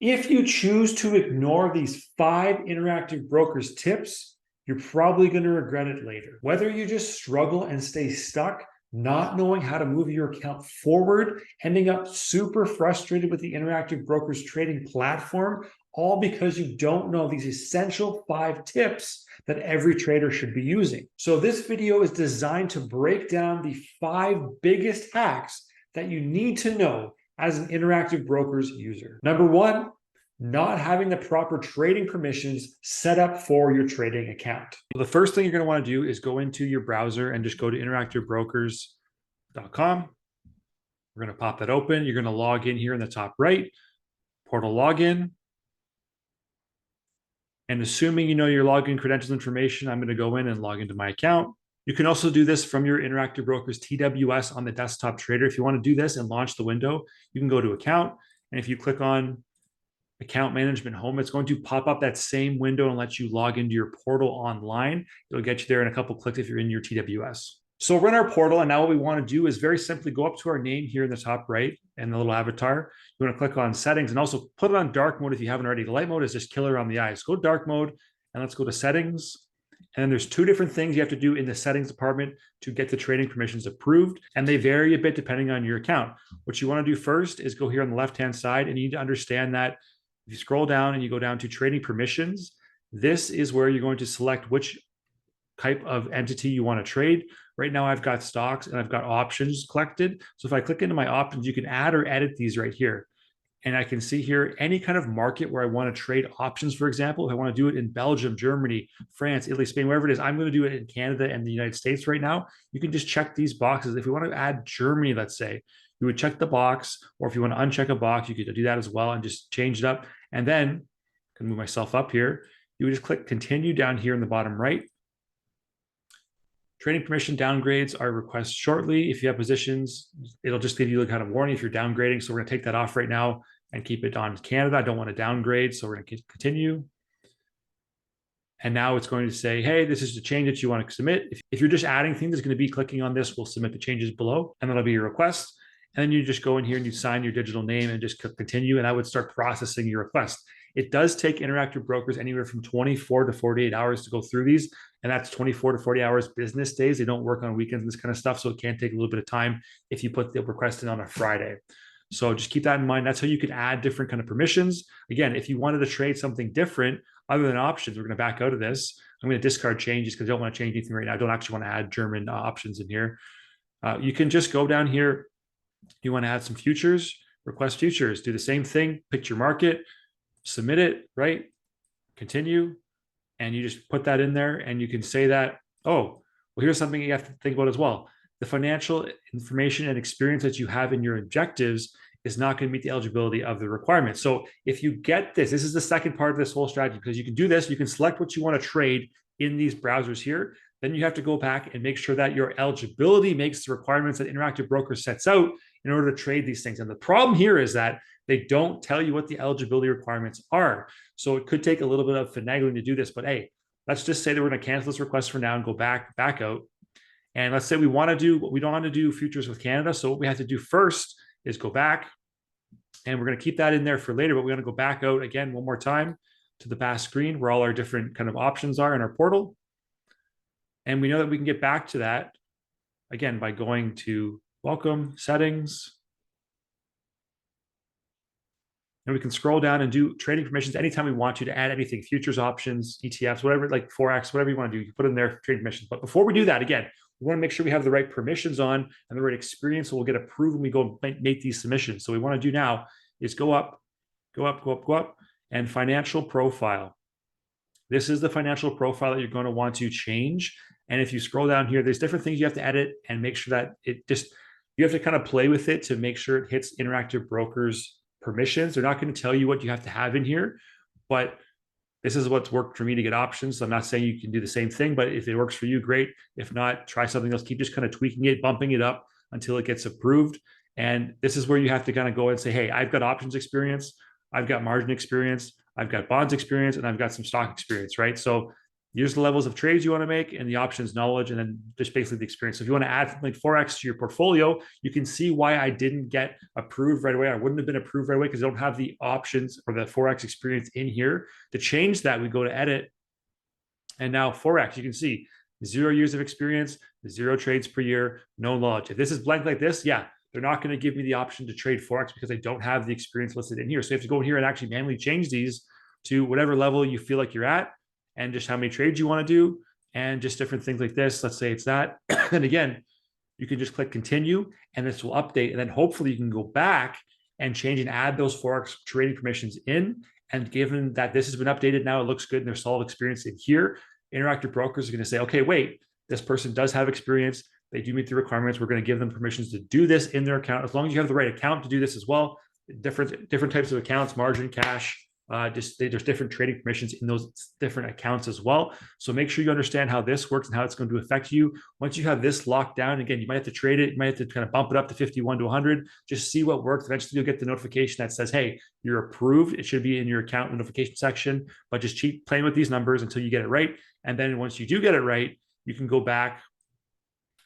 If you choose to ignore these 5 interactive brokers tips, you're probably going to regret it later. Whether you just struggle and stay stuck, not knowing how to move your account forward, ending up super frustrated with the interactive brokers trading platform, all because you don't know these essential 5 tips that every trader should be using. So this video is designed to break down the 5 biggest hacks that you need to know as an interactive brokers user. Number 1, not having the proper trading permissions set up for your trading account. The first thing you're going to want to do is go into your browser and just go to interactivebrokers.com. We're going to pop that open. You're going to log in here in the top right, portal login. And assuming you know your login credentials information, I'm going to go in and log into my account. You can also do this from your Interactive Brokers TWS on the desktop trader. If you want to do this and launch the window, you can go to account. And if you click on account management home, it's going to pop up that same window and let you log into your portal online. It'll get you there in a couple clicks if you're in your TWS. So we're in our portal, and now what we want to do is very simply go up to our name here in the top right and the little avatar. You want to click on settings and also put it on dark mode if you haven't already. The light mode is just killer on the eyes. Go dark mode and let's go to settings. And then there's 2 different things you have to do in the settings department to get the trading permissions approved. And they vary a bit depending on your account. What you want to do first is go here on the left-hand side, and you need to understand that if you scroll down and you go down to trading permissions, this is where you're going to select which type of entity you want to trade. Right now, I've got stocks and I've got options collected. So if I click into my options, you can add or edit these right here. And I can see here any kind of market where I want to trade options, for example. If I want to do it in Belgium, Germany, France, Italy, Spain, wherever it is, I'm going to do it in Canada and the United States right now. You can just check these boxes. If you want to add Germany, let's say, you would check the box, or if you want to uncheck a box, you could do that as well and just change it up. And then I can move myself up here. You would just click continue down here in the bottom right. Trading permission downgrades are requested shortly. If you have positions, it'll just give you a kind of warning if you're downgrading. So we're going to take that off right now and keep it on Canada. I don't want to downgrade, so we're going to continue. And now it's going to say, hey, this is the change that you want to submit. If you're just adding things, it's going to be clicking on this. We'll submit the changes below, and that'll be your request. And then you just go in here and you sign your digital name and just click continue, and I would start processing your request. It does take interactive brokers anywhere from 24 to 48 hours to go through these. And that's 24 to 40 hours business days. They don't work on weekends and this kind of stuff. So it can take a little bit of time if you put the request in on a Friday. So just keep that in mind. That's how you could add different kind of permissions. Again, if you wanted to trade something different other than options, we're going to back out of this. I'm going to discard changes because I don't want to change anything right now. I don't actually want to add German options in here. You can just go down here. You want to add some futures, request futures, do the same thing, pick your market, submit it, right? Continue. And you just put that in there and you can say that, oh, well, here's something you have to think about as well. The financial information and experience that you have in your objectives is not going to meet the eligibility of the requirements. So if you get this, this is the second part of this whole strategy, because you can do this, you can select what you want to trade in these browsers here. Then you have to go back and make sure that your eligibility makes the requirements that Interactive Brokers sets out in order to trade these things. And the problem here is that they don't tell you what the eligibility requirements are. So it could take a little bit of finagling to do this, but hey, let's just say that we're going to cancel this request for now and go back out. And let's say we don't want to do futures with Canada. So what we have to do first is go back, and we're going to keep that in there for later, but we're going to go back out again one more time to the back screen where all our different kind of options are in our portal. And we know that we can get back to that again by going to welcome, settings. And we can scroll down and do trading permissions anytime we want to add anything, futures, options, ETFs, whatever, like Forex, whatever you want to do, you put in there trading permissions. But before we do that, again, we want to make sure we have the right permissions on and the right experience, so we'll get approved when we go make these submissions. So what we want to do now is go up, and financial profile. This is the financial profile that you're going to want to change. And if you scroll down here, there's different things you have to edit and make sure that you have to kind of play with it to make sure it hits Interactive Brokers permissions. They're not going to tell you what you have to have in here, but this is what's worked for me to get options. So I'm not saying you can do the same thing, but if it works for you, great. If not, try something else. Keep just kind of tweaking it, bumping it up until it gets approved. And this is where you have to kind of go and say, hey, I've got options experience, I've got margin experience, I've got bonds experience, and I've got some stock experience, right? So Here's the levels of trades you want to make and the options knowledge, and then just basically the experience. So if you want to add something like Forex to your portfolio, you can see why I didn't get approved right away. I wouldn't have been approved right away because I don't have the options or the Forex experience in here. To change that, we go to edit. And now Forex, you can see 0 years of experience, 0 trades per year, no knowledge. If this is blank like this, yeah, they're not going to give me the option to trade Forex because I don't have the experience listed in here. So you have to go in here and actually manually change these to whatever level you feel like you're at and just how many trades you want to do and just different things like this. Let's say it's that. And again, you can just click continue and this will update. And then hopefully you can go back and change and add those Forex trading permissions in. And given that this has been updated now, it looks good and there's solid experience in here, Interactive Brokers are going to say, okay, wait, this person does have experience. They do meet the requirements. We're going to give them permissions to do this in their account. As long as you have the right account to do this as well, different types of accounts, margin, cash, there's different trading permissions in those different accounts as well. So make sure you understand how this works and how it's going to affect you. Once you have this locked down, again, you might have to trade it. You might have to kind of bump it up to 51 to 100. Just see what works. Eventually, you'll get the notification that says, hey, you're approved. It should be in your account notification section, but just keep playing with these numbers until you get it right. And then once you do get it right, you can go back.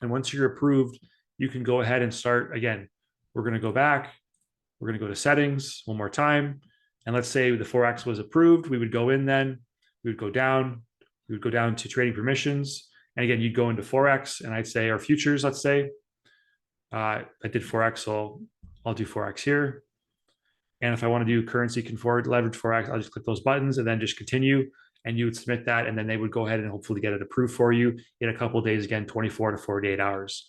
And once you're approved, you can go ahead and start again. We're going to go back. We're going to go to settings one more time. And let's say the Forex was approved. We would go in then, we would go down, we would go down to trading permissions. And again, you'd go into Forex and I'd say our futures, let's say. I did Forex, so I'll do Forex here. And if I want to do currency convert leverage Forex, I'll just click those buttons and then just continue. And you would submit that. And then they would go ahead and hopefully get it approved for you in a couple of days, again, 24 to 48 hours.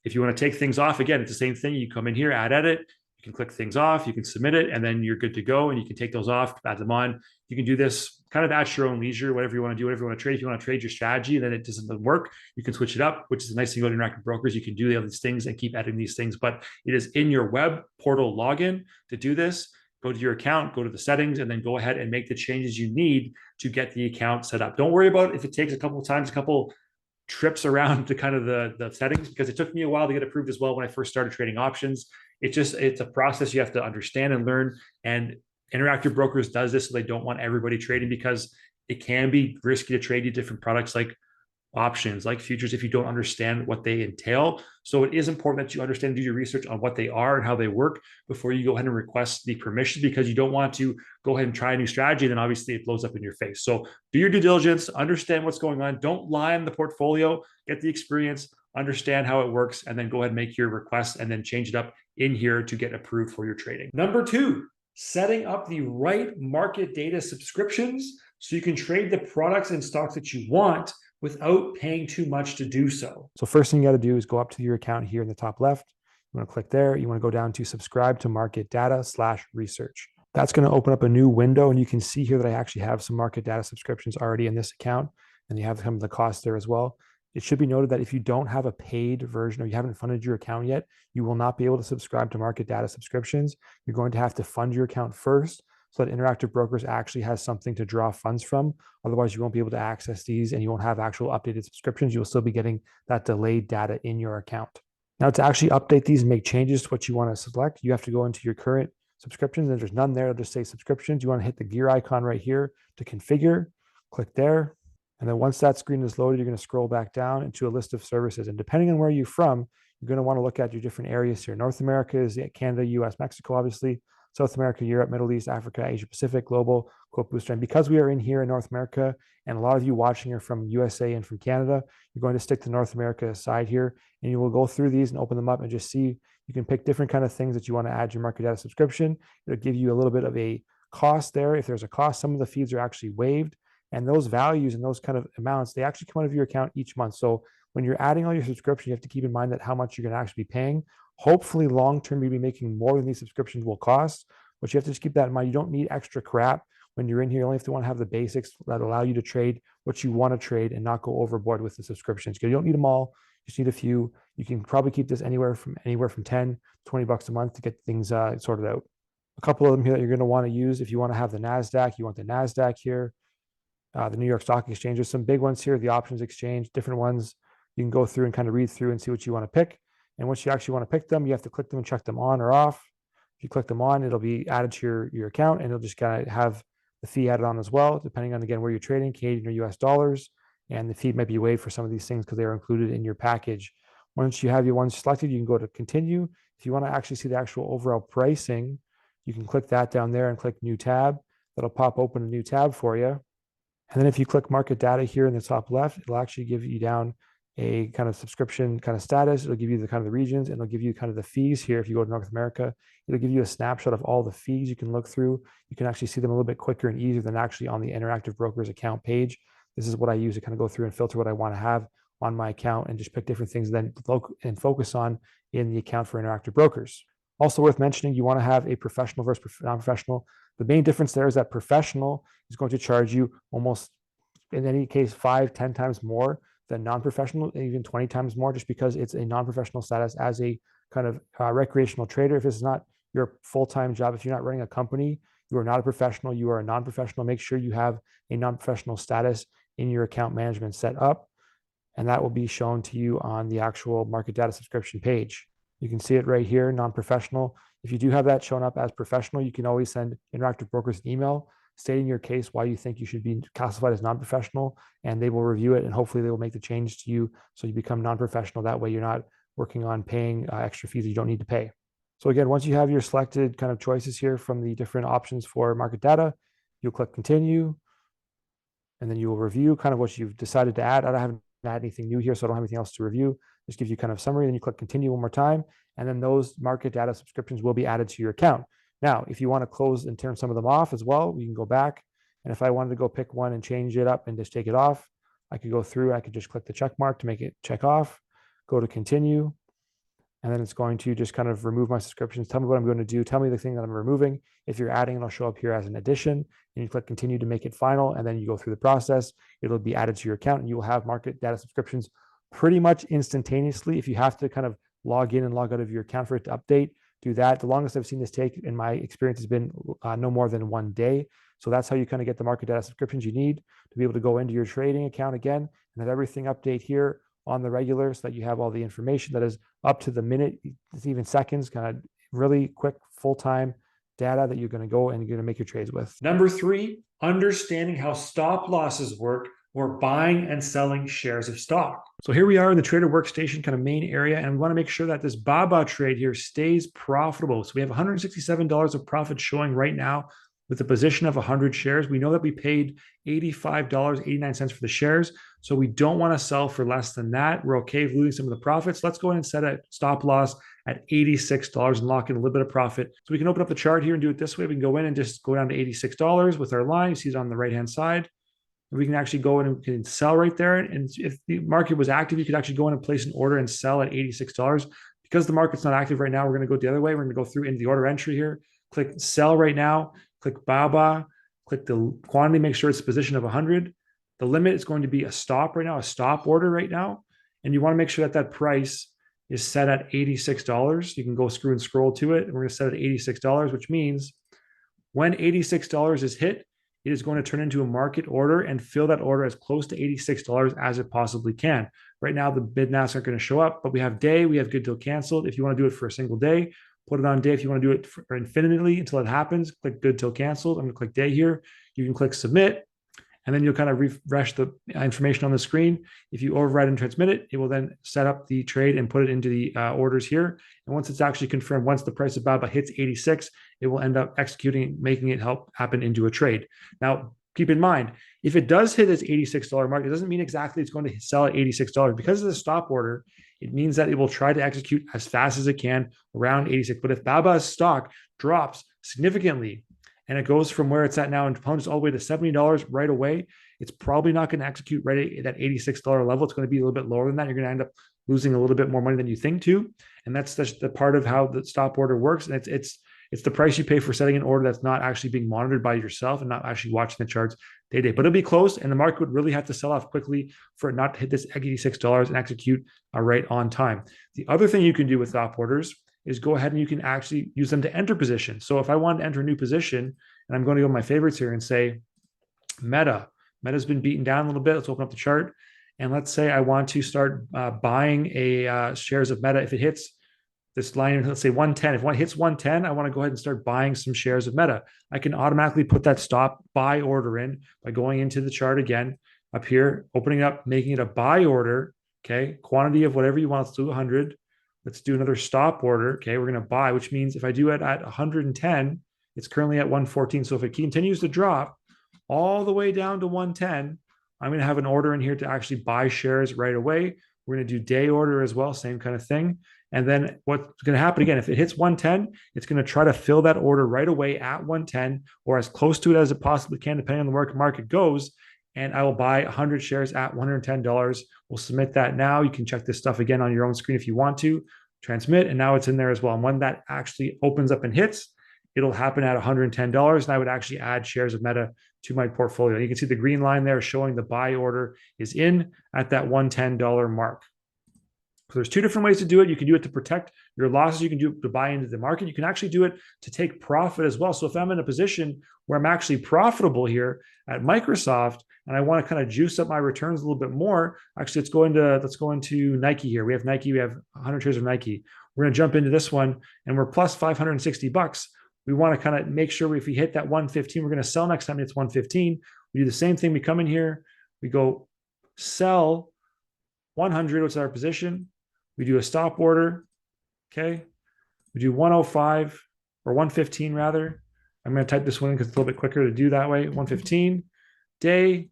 If you want to take things off, again, it's the same thing. You come in here, add edit. You can click things off, you can submit it, and then you're good to go. And you can take those off, add them on. You can do this kind of at your own leisure, whatever you want to do, whatever you want to trade. If you want to trade your strategy and then it doesn't work, you can switch it up, which is the nice thing about Interactive Brokers. You can do all these things and keep editing these things, but it is in your web portal login to do this. Go to your account, go to the settings, and then go ahead and make the changes you need to get the account set up. Don't worry about if it takes a couple of times, a couple trips around to kind of the settings, because it took me a while to get approved as well when I first started trading options. It's a process you have to understand and learn. And Interactive Brokers does this so they don't want everybody trading, because it can be risky to trade you different products like options, like futures, if you don't understand what they entail. So it is important that you understand, do your research on what they are and how they work before you go ahead and request the permission, because you don't want to go ahead and try a new strategy. Then obviously it blows up in your face. So do your due diligence, understand what's going on. Don't lie on the portfolio, get the experience, understand how it works, and then go ahead and make your request and then change it up in here to get approved for your trading. Number 2, setting up the right market data subscriptions so you can trade the products and stocks that you want without paying too much to do so. So first thing you got to do is go up to your account here in the top left. You want to click there. You want to go down to subscribe to market data /research. That's going to open up a new window, and you can see here that I actually have some market data subscriptions already in this account, and you have some of the costs there as well. It should be noted that if you don't have a paid version or you haven't funded your account yet, you will not be able to subscribe to market data subscriptions. You're going to have to fund your account first so that Interactive Brokers actually has something to draw funds from. Otherwise, you won't be able to access these and you won't have actual updated subscriptions. You'll still be getting that delayed data in your account. Now, to actually update these and make changes to what you want to select, you have to go into your current subscriptions. And there's none there, it'll just say subscriptions. You want to hit the gear icon right here to configure, click there. And then once that screen is loaded, you're going to scroll back down into a list of services. And depending on where you're from, you're going to want to look at your different areas here. North America is Canada, US, Mexico, obviously. South America, Europe, Middle East, Africa, Asia Pacific, global, quote booster. And because we are in here in North America, and a lot of you watching are from USA and from Canada, you're going to stick to North America side here, and you will go through these and open them up and just see. You can pick different kind of things that you want to add to your market data subscription. It'll give you a little bit of a cost there. If there's a cost, some of the fees are actually waived, and those values and those kind of amounts, they actually come out of your account each month. So when you're adding all your subscriptions, you have to keep in mind that how much you're going to actually be paying. Hopefully, long-term, you'll be making more than these subscriptions will cost. But you have to just keep that in mind. You don't need extra crap when you're in here. You only have to want to have the basics that allow you to trade what you want to trade and not go overboard with the subscriptions. You don't need them all. You just need a few. You can probably keep this anywhere from 10, $20 a month to get things sorted out. A couple of them here that you're going to want to use if you want to have the NASDAQ. You want the NASDAQ here, the New York Stock Exchange. There's some big ones here, the Options Exchange, different ones. You can go through and kind of read through and see what you want to pick. And once you actually want to pick them, you have to click them and check them on or off. If you click them on, it'll be added to your account, and it'll just kind of have the fee added on as well, depending on, again, where you're trading, Canadian or US dollars. And the fee might be waived for some of these things because they are included in your package. Once you have your ones selected, you can go to continue. If you want to actually see the actual overall pricing, you can click that down there and click new tab. That'll pop open a new tab for you. And then if you click market data here in the top left, it'll actually give you down a kind of subscription kind of status. It'll give you the kind of the regions, and it'll give you kind of the fees here. If you go to North America, it'll give you a snapshot of all the fees you can look through. You can actually see them a little bit quicker and easier than actually on the Interactive Brokers account page. This is what I use to kind of go through and filter what I want to have on my account and just pick different things then and focus on in the account for Interactive Brokers. Also worth mentioning, you want to have a professional versus non-professional. The main difference there is that professional is going to charge you almost, in any case, 5-10 times more than non-professional, even 20 times more, just because it's a non-professional status as a kind of recreational trader. If this is not your full-time job, if you're not running a company, you are not a professional, you are a non-professional. Make sure you have a non-professional status in your account management set up, and that will be shown to you on the actual market data subscription page. You can see it right here, non-professional. If you do have that shown up as professional, you can always send Interactive Brokers an email stating your case, why you think you should be classified as non-professional, and they will review it, and hopefully they will make the change to you so you become non-professional. That way you're not working on paying extra fees that you don't need to pay. So again, once you have your selected kind of choices here from the different options for market data, you'll click continue, and then you will review kind of what you've decided to add. I haven't added anything new here, so I don't have anything else to review. Just gives you kind of summary, then you click continue one more time, and then those market data subscriptions will be added to your account. Now, if you want to close and turn some of them off as well, you can go back. And if I wanted to go pick one and change it up and just take it off, I could go through, I could just click the check mark to make it check off, go to continue, and then it's going to just kind of remove my subscriptions. Tell me what I'm going to do. Tell me the thing that I'm removing. If you're adding, it'll show up here as an addition, and you click continue to make it final, and then you go through the process. It'll be added to your account, and you will have market data subscriptions pretty much instantaneously. If you have to kind of log in and log out of your account for it to update, do that. The longest I've seen this take in my experience has been no more than 1 day. So that's how you kind of get the market data subscriptions you need to be able to go into your trading account again and have everything update here on the regular so that you have all the information that is up to the minute, even seconds, kind of really quick, full-time data that you're going to go and you're going to make your trades with. Number 3, understanding how stop losses work or buying and selling shares of stock. So here we are in the trader workstation kind of main area, and we want to make sure that this BABA trade here stays profitable. So we have $167 of profit showing right now with a position of 100 shares. We know that we paid $85.89 for the shares, so we don't want to sell for less than that. We're okay with losing some of the profits. Let's go ahead and set a stop loss at $86 and lock in a little bit of profit. So we can open up the chart here and do it this way. We can go in and just go down to $86 with our line. You see it on the right-hand side. We can actually go in and we can sell right there. And if the market was active, you could actually go in and place an order and sell at $86. Because the market's not active right now, we're going to go the other way. We're going to go through into the order entry here, click sell right now, click BABA, click the quantity, make sure it's a position of 100. The limit is going to be a stop right now, a stop order right now. And you want to make sure that that price is set at $86. You can go screw and scroll to it. And we're going to set it at $86, which means when $86 is hit, it is going to turn into a market order and fill that order as close to $86 as it possibly can. Right now, the bid and asks aren't going to show up, but we have day, we have good till canceled. If you want to do it for a single day, put it on day. If you want to do it for infinitely until it happens, click good till canceled. I'm going to click day here. You can click submit, and then you'll kind of refresh the information on the screen. If you override and transmit it, it will then set up the trade and put it into the orders here. And once it's actually confirmed, once the price of BABA hits 86, it will end up executing, making it help happen into a trade. Now, keep in mind, if it does hit this $86 mark, it doesn't mean exactly it's going to sell at $86. Because of the stop order, it means that it will try to execute as fast as it can around 86. But if BABA's stock drops significantly, and it goes from where it's at now and plunges all the way to $70 right away, it's probably not going to execute right at that $86 level. It's going to be a little bit lower than that. You're going to end up losing a little bit more money than you think to. And that's just the part of how the stop order works. And it's the price you pay for setting an order that's not actually being monitored by yourself and not actually watching the charts day to day. But it'll be close, and the market would really have to sell off quickly for it not to hit this $86 and execute right on time. The other thing you can do with stop orders is go ahead and you can actually use them to enter positions. So if I want to enter a new position, and I'm going to go to my favorites here and say Meta. Meta's been beaten down a little bit. Let's open up the chart. And let's say I want to start buying shares of Meta. If it hits this line, let's say 110. If one hits 110, I want to go ahead and start buying some shares of Meta. I can automatically put that stop buy order in by going into the chart again up here, opening up, making it a buy order. Okay. Quantity of whatever you want. Let's do 100. Let's do another stop order. Okay. We're going to buy, which means if I do it at 110, it's currently at 114. So if it continues to drop all the way down to 110, I'm going to have an order in here to actually buy shares right away. We're going to do day order as well, same kind of thing. And then what's going to happen again, if it hits 110, it's going to try to fill that order right away at 110 or as close to it as it possibly can, depending on the where the market goes. And I will buy 100 shares at $110. We'll submit that now. You can check this stuff again on your own screen if you want to. Transmit, and now it's in there as well. And when that actually opens up and hits, it'll happen at $110. And I would actually add shares of Meta to my portfolio. You can see the green line there showing the buy order is in at that $110 mark. So there's two different ways to do it. You can do it to protect your losses. You can do it to buy into the market. You can actually do it to take profit as well. So if I'm in a position where I'm actually profitable here at Microsoft and I want to kind of juice up my returns a little bit more, actually let's go into Nike here. We have Nike. We have 100 shares of Nike. We're going to jump into this one and we're plus 560 bucks. We want to kind of make sure if we hit that 115, we're going to sell next time it's 115. We do the same thing. We come in here, we go sell 100, which is our position. We do a stop order. Okay. We do 105 or 115 rather. I'm going to type this one in because it's a little bit quicker to do that way. 115 day,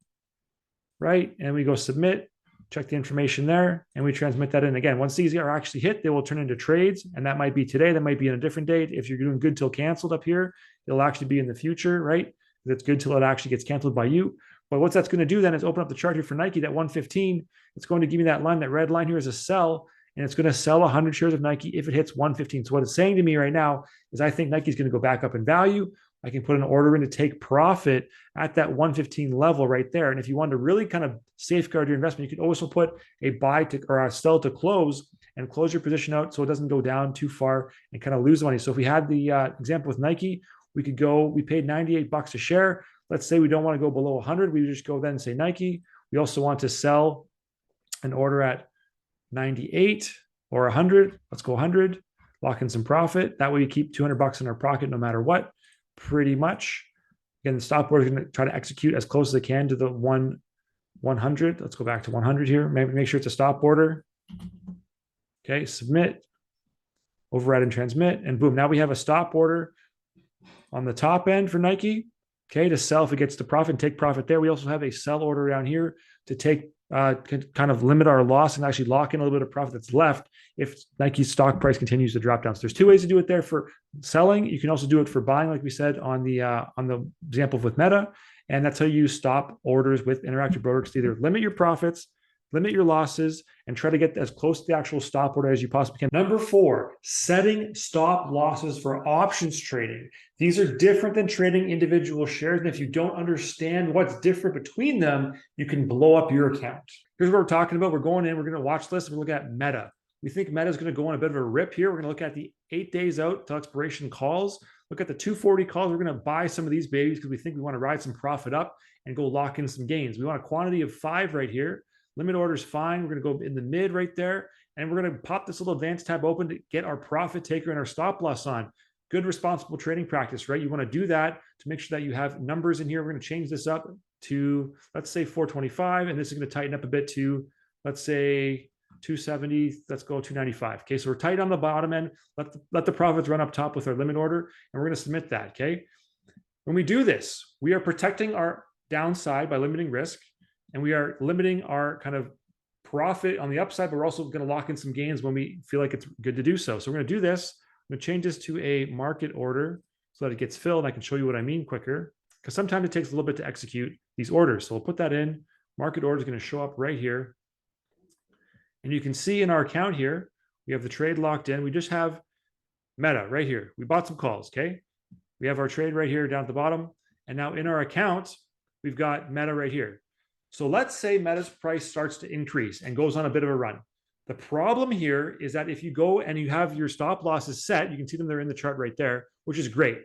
right? And we go submit, check the information there, and we transmit that in. Again, once these are actually hit, they will turn into trades, and that might be today, that might be in a different date. If you're doing good till canceled up here, it'll actually be in the future, right? That's good till it actually gets canceled by you. But what that's going to do then is open up the chart here for Nike, that 115. It's going to give me that line, that red line here is a sell, and it's going to sell 100 shares of Nike if it hits 115. So what it's saying to me right now is I think Nike is going to go back up in value. I can put an order in to take profit at that 115 level right there. And if you want to really kind of safeguard your investment, you could also put a buy to or a sell to close and close your position out so it doesn't go down too far and kind of lose money. So if we had the example with Nike, we paid 98 bucks a share. Let's say we don't want to go below 100. We just go then and say Nike. We also want to sell an order at 98 or 100. Let's go 100, lock in some profit. That way we keep 200 bucks in our pocket no matter what, pretty much. Again, the stop order is going to try to execute as close as I can to the 100. Let's go back to 100 here. Maybe make sure it's a stop order. Okay, submit, override and transmit, and boom. Now we have a stop order on the top end for Nike. Okay, to sell if it gets to profit and take profit there. We also have a sell order down here to take kind of limit our loss and actually lock in a little bit of profit that's left if Nike's stock price continues to drop down. So there's two ways to do it there for selling. You can also do it for buying, like we said on the example with Meta, and that's how you stop orders with Interactive Brokers to either limit your profits, limit your losses, and try to get as close to the actual stop order as you possibly can. Number 4, setting stop losses for options trading. These are different than trading individual shares. And if you don't understand what's different between them, you can blow up your account. Here's what we're talking about. We're going in, we're going to watch this. We're looking at Meta. We think Meta is going to go on a bit of a rip here. We're going to look at the 8 days out to expiration calls. Look at the 240 calls. We're going to buy some of these babies because we think we want to ride some profit up and go lock in some gains. We want a quantity of 5 right here. Limit order is fine. We're going to go in the mid right there. And we're going to pop this little advanced tab open to get our profit taker and our stop loss on. Good responsible trading practice, right? You want to do that to make sure that you have numbers in here. We're going to change this up to, let's say 425. And this is going to tighten up a bit to, let's say 270. Let's go 295. Okay. So we're tight on the bottom end. Let the profits run up top with our limit order. And we're going to submit that. Okay. When we do this, we are protecting our downside by limiting risk. And we are limiting our kind of profit on the upside, but we're also going to lock in some gains when we feel like it's good to do so. So we're going to do this. I'm going to change this to a market order so that it gets filled. I can show you what I mean quicker because sometimes it takes a little bit to execute these orders. So we'll put that in. Market order is going to show up right here. And you can see in our account here, we have the trade locked in. We just have Meta right here. We bought some calls, okay? We have our trade right here down at the bottom. And now in our account, we've got Meta right here. So let's say Meta's price starts to increase and goes on a bit of a run. The problem here is that if you go and you have your stop losses set, you can see them, they're in the chart right there, which is great.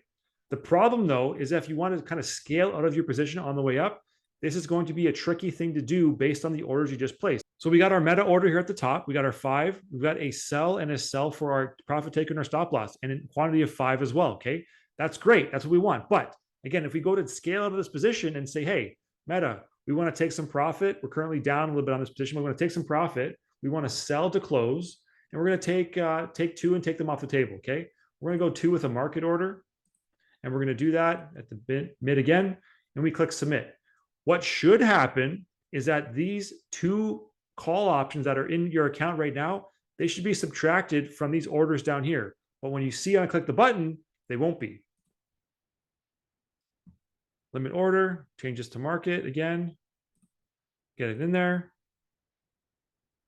The problem though, is if you want to kind of scale out of your position on the way up, this is going to be a tricky thing to do based on the orders you just placed. So we got our meta order here at the top. We got our 5. We've got a sell and a sell for our profit taker and our stop loss, and in quantity of 5 as well. Okay, that's great. That's what we want. But again, if we go to scale out of this position and say, hey, meta, we want to take some profit. We're currently down a little bit on this position. We're going to take some profit. We want to sell to close, and we're going to take 2 and take them off the table. Okay, we're going to go 2 with a market order, and we're going to do that at the mid again, and we click submit. What should happen is that these 2 call options that are in your account right now, they should be subtracted from these orders down here. But when you see I click the button, they won't be. Limit order, changes to market again, get it in there.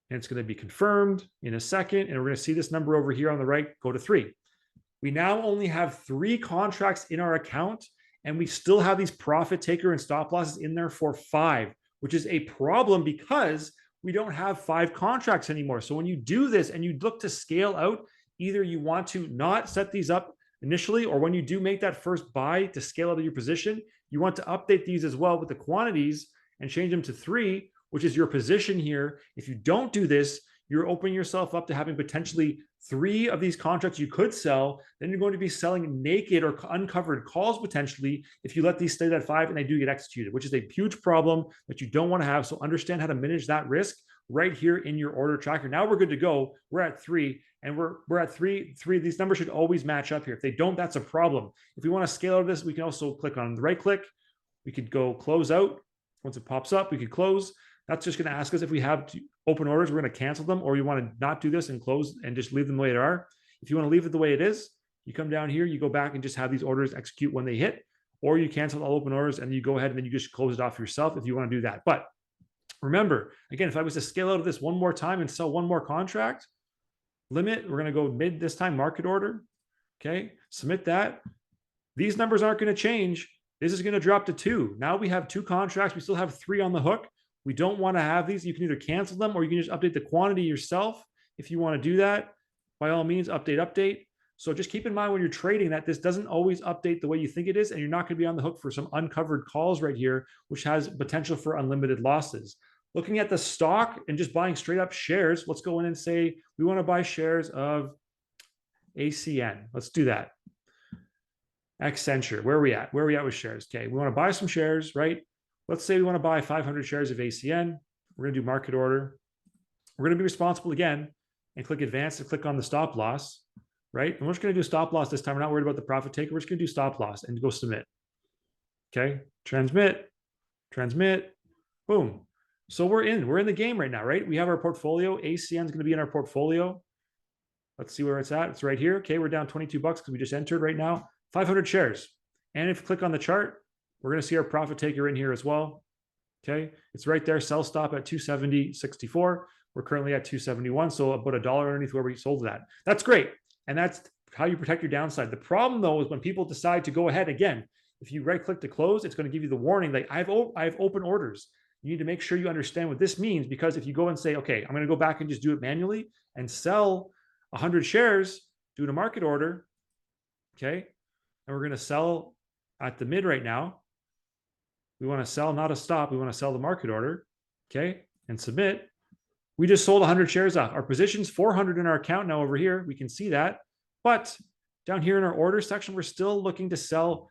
And it's going to be confirmed in a second. And we're going to see this number over here on the right go to 3. We now only have 3 contracts in our account, and we still have these profit taker and stop losses in there for 5, which is a problem because we don't have 5 contracts anymore. So when you do this and you look to scale out, either you want to not set these up initially, or when you do make that first buy to scale out of your position, you want to update these as well with the quantities and change them to 3, which is your position here. If you don't do this, you're opening yourself up to having potentially 3 of these contracts you could sell. Then you're going to be selling naked or uncovered calls potentially if you let these stay at 5 and they do get executed, which is a huge problem that you don't want to have. So understand how to manage that risk right here in your order tracker. Now we're good to go. We're at 3, and we're at 3. These numbers should always match up here. If they don't, that's a problem. If we want to scale out of this, we can also click on the right click. We could go close out. Once it pops up, we could close. That's just going to ask us if we have open orders, we're going to cancel them, or you want to not do this and close and just leave them the way they are. If you want to leave it the way it is, you come down here, you go back and just have these orders execute when they hit, or you cancel all open orders and you go ahead and then you just close it off yourself if you want to do that. But remember, again, if I was to scale out of this one more time and sell one more contract, limit, we're going to go mid this time, market order. Okay, submit that. These numbers aren't going to change. This is going to drop to 2. Now we have 2 contracts. We still have 3 on the hook. We don't want to have these. You can either cancel them or you can just update the quantity yourself. If you want to do that, by all means, update. So just keep in mind when you're trading that this doesn't always update the way you think it is, and you're not going to be on the hook for some uncovered calls right here, which has potential for unlimited losses. Looking at the stock and just buying straight up shares, let's go in and say we want to buy shares of ACN. Let's do that. Accenture, where are we at? Where are we at with shares? Okay, we want to buy some shares, right? Let's say we want to buy 500 shares of ACN. We're going to do market order. We're going to be responsible again and click advanced and click on the stop loss, right? And we're just going to do stop loss this time. We're not worried about the profit taker. We're just going to do stop loss and go submit. Okay, transmit, boom. So we're in the game right now, right? We have our portfolio. ACN is going to be in our portfolio. Let's see where it's at. It's right here. Okay, we're down $22 because we just entered right now. 500 shares. And if you click on the chart, we're going to see our profit taker in here as well. Okay, it's right there. Sell stop at 270.64. We're currently at 271, so about $1 underneath where we sold that. That's great, and that's how you protect your downside. The problem though is when people decide to go ahead again. If you right click to close, it's going to give you the warning like I have open orders. You need to make sure you understand what this means, because if you go and say, okay, I'm going to go back and just do it manually and sell 100 shares, do a market order, okay, and we're going to sell at the mid right now. We want to sell, not a stop. We want to sell the market order, okay, and submit. We just sold 100 shares off. Our position's 400 in our account now over here. We can see that. But down here in our order section, we're still looking to sell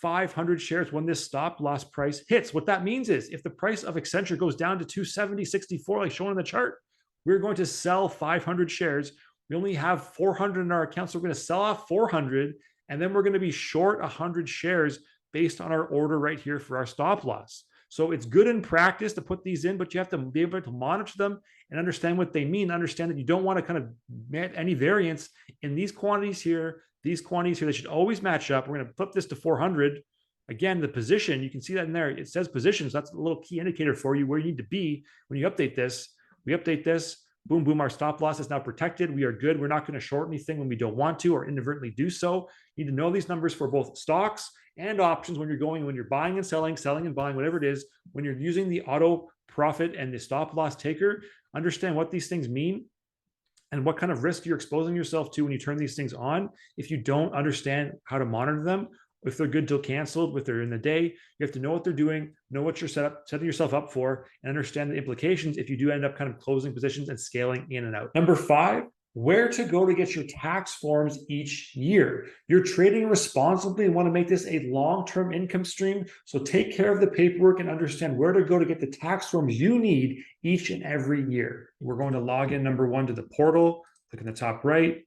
500 shares when this stop loss price hits. What that means is if the price of Accenture goes down to 270.64, like shown in the chart, we're going to sell 500 shares. We only have 400 in our account, so we're going to sell off 400, and then we're going to be short 100 shares based on our order right here for our stop loss. So it's good in practice to put these in, but you have to be able to monitor them and understand what they mean. Understand that you don't want to kind of match any variance in these quantities here. These quantities here, they should always match up. We're going to flip this to 400. Again, the position, you can see that in there. It says positions. That's a little key indicator for you where you need to be when you update this. We update this. Boom, boom, our stop loss is now protected. We are good. We're not going to short anything when we don't want to or inadvertently do so. You need to know these numbers for both stocks and options when you're buying and selling and buying, whatever it is. When you're using the auto profit and the stop loss taker, understand what these things mean and what kind of risk you're exposing yourself to when you turn these things on if you don't understand how to monitor them if they're good till canceled, if they're in the day. You have to know what they're doing, know what you're setting yourself up for, and understand the implications if you do end up kind of closing positions and scaling in and out. Number 5, where to go to get your tax forms each year. You're trading responsibly and want to make this a long-term income stream. So take care of the paperwork and understand where to go to get the tax forms you need each and every year. We're going to log in, number 1, to the portal. Click in the top right.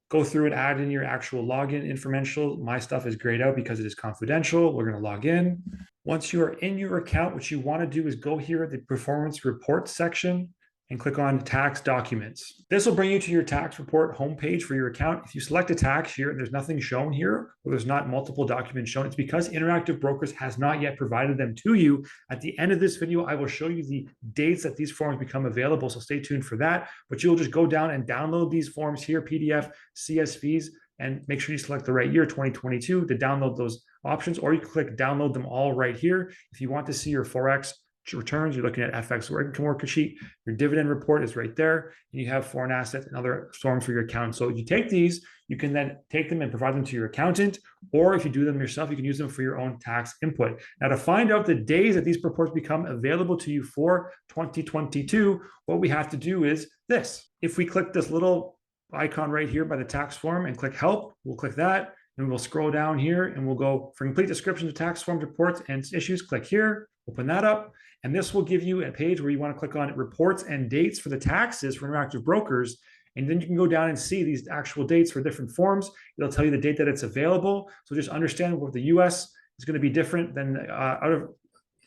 Go through and add in your actual login information. My stuff is grayed out because it is confidential. We're going to log in. Once you are in your account, what you want to do is go here at the performance report section and click on tax documents. This will bring you to your tax report homepage for your account. If you select a tax here and there's nothing shown here, or there's not multiple documents shown, it's because Interactive Brokers has not yet provided them to you. At the end of this video, I will show you the dates that these forms become available, so stay tuned for that. But you'll just go down and download these forms here, PDF, CSVs, and make sure you select the right year, 2022, to download those options, or you can click download them all right here. If you want to see your Forex returns, you're looking at FX income worksheet, your dividend report is right there, and you have foreign assets and other forms for your account. So if you take these, you can then take them and provide them to your accountant, or if you do them yourself, you can use them for your own tax input. Now, to find out the days that these reports become available to you for 2022, what we have to do is this. If we click this little icon right here by the tax form and click help, we'll click that, and we'll scroll down here and we'll go for complete description of tax forms, reports, and issues. Click here, open that up, and this will give you a page where you want to click on reports and dates for the taxes for Interactive Brokers. And then you can go down and see these actual dates for different forms. It'll tell you the date that it's available. So just understand what the US is going to be different than out of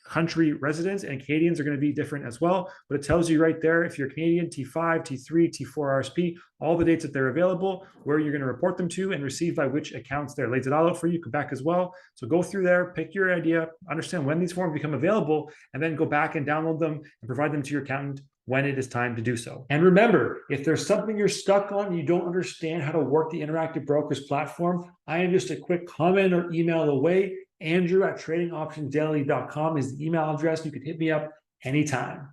country residents, and Canadians are going to be different as well. But it tells you right there, if you're Canadian, T5, T3, T4 RSP, all the dates that they're available, where you're going to report them to, and receive by which accounts there. Lays it all out for you, Quebec as well. So go through there, pick your idea, understand when these forms become available, and then go back and download them and provide them to your accountant when it is time to do so. And remember, if there's something you're stuck on, you don't understand how to work the Interactive Brokers platform, I am just a quick comment or email away. Andrew@tradingoptionsdaily.com is the email address. You can hit me up anytime.